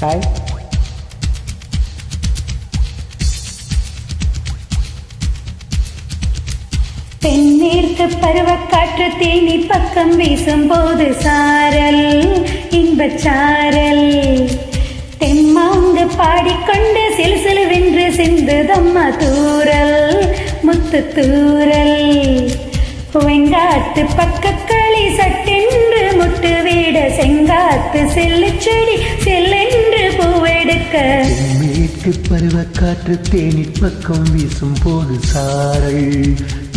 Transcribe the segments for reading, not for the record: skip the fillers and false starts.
Hi. தென்மேற்கு பருவக்காற்று தேனி பக்கம் வீசும்போது சாரல் இன்பச்சாரல் தெம்மாங்கு பாடிக்கொண்டு சிலுசிலுவென்று சிந்துதம்மா தூரல் முத்து தூரல் வெங்காத்து பக்கக்களி சட்டென்று முட்டு வீட செங்காத்து செல்லு செடி செல்லென்று பூவெடுக்க தென்மேற்கு பருவக்காற்று தேனி பக்கம் வீசும் போது சாரல்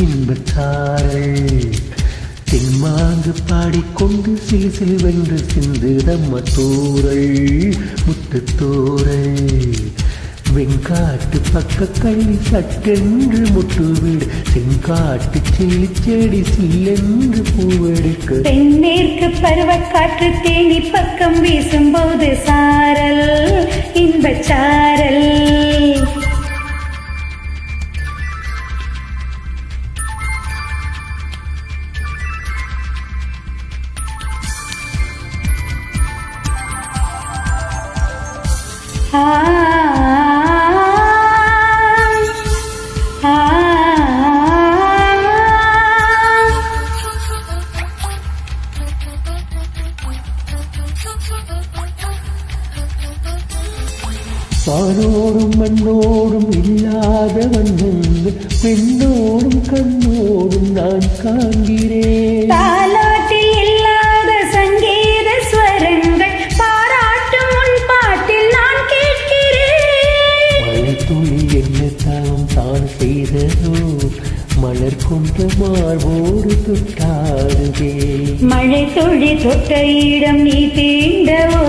இன்பச்சாரல் தென்மாங்கு பாடிக்கொண்டு சிலுசிலுவென்று சிந்துதம்மா தூரல் முத்து தூரல் வெங்காட்டு பக்கக்களி சட்டென்று முட்டுவிடு செங்காட்டு செல்லி செடி சில்லென்று பூவெடுக்க தென்மேற்கு பருவக்காற்று தேனி பக்கம் வீசும்போது சாரல் இன்பச்சாரல் வானோடும் மண்ணோடும் இல்லாத வந்து பெண்ணோடும் கண்ணோடும் நான் காண்கிறேன். தாலாட்டில் இல்லாத சங்கீத ஸ்வரங்கள் பாராட்டும் உன் பாட்டில் நான் கேட்கிறேன். மழை துளி என்ன தாம் தான் செய்ததோ மலர் கொண்ட மார்போடு தொட்டாடுதே. மழை துளி தொட்ட இடம் நீ தீண்டவோ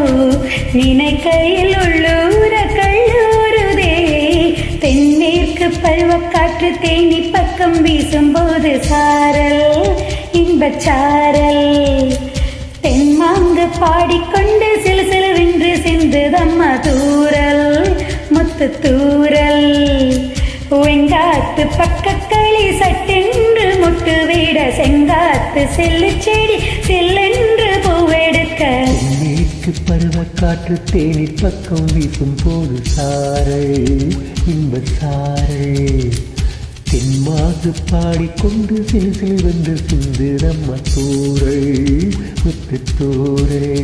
நினைக்கையில் உள்ளூர கல்லூருதே. தென்மேற்கு பருவக்காற்று தேனி பக்கம் வீசும்போது சாரல் இன்பச்சாரல் தென்மாங்கு பாடிக்கொண்டு சிலுசிலுவென்று சிந்துதம்மா தூரல் முத்து தூரல் வெங்காத்து பக்கக்களி சட்டென்று முட்டு வீட செங்காத்து செல்லு செடி செல்லென்று பூவெடுக்க தென்மேற்கு பருவக்காற்று தேனி பக்கம் வீசும் போது சாரல் இன்பச்சாரல் தென்மாங்கு பாடிக்கொண்டு சிலுசிலுவென்று சிந்துதம்மா தூரல் முத்து தூரல்.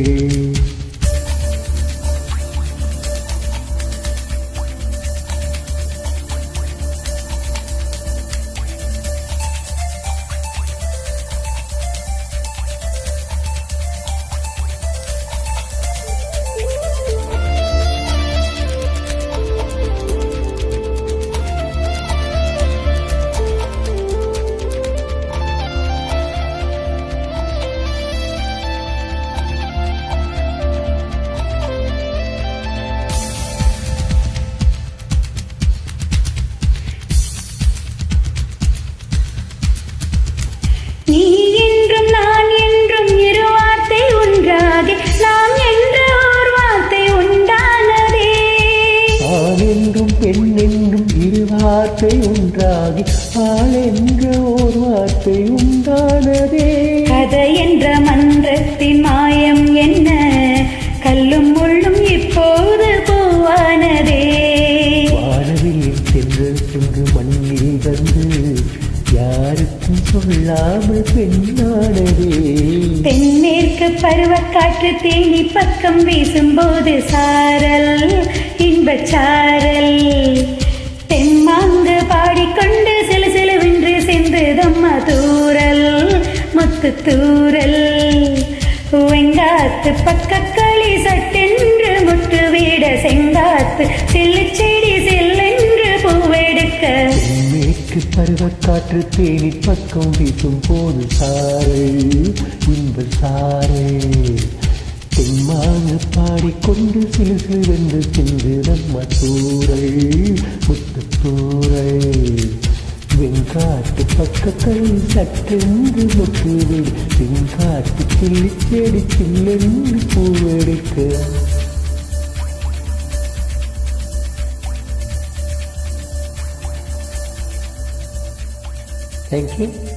நீ என்றும் நான் என்றும் இரு வார்த்தை ஒன்றாகி நாம் என்ற ஓர் வார்த்தை உண்டானதே. ஆண் என்றும் பெண் என்றும் இரு வார்த்தை ஒன்றாகி ஆள் என்ற ஓர் வார்த்தை உண்டானதே. கதை என்ற மன்றத்தின் மாயம் என்ன கல்லும் முள்ளும் இப்போது பூவானதே. வானவில் சென்று சென்று மண்ணில் வந்து யாருக்கும் சொல்லாமல் பெண்ணானதே. தென்மேற்கு பருவக்காற்று தேனி பக்கம் வீசும்போது சாரல் இன்பச்சாரல் தெம்மாங்கு பாடிக்கொண்டு சிலுசிலுவென்று சிந்துதம்மா தூரல் முத்து தூரல் வெங்காத்து பக்கக்களி சட்டென்று முட்டு வீட செங்காத்து செல்லு செடி செல்லென்று பூவெடுக்க தென்மேற்கு பருவக்காற்று தேனி பக்கம் வீசும் போது சாரல் இன்பச்சாரல் தென்மாங்கு பாடிக்கொண்டு சிலுசிலுவென்று சிந்துதம்மா தூரல் முத்து தூரல் வெங்காட்டு பக்கக்களி சட்டென்று முட்டுவிடு செங்காட்டு செல்லி செடி சில்லென்று பூவெடுக்க. Thank you.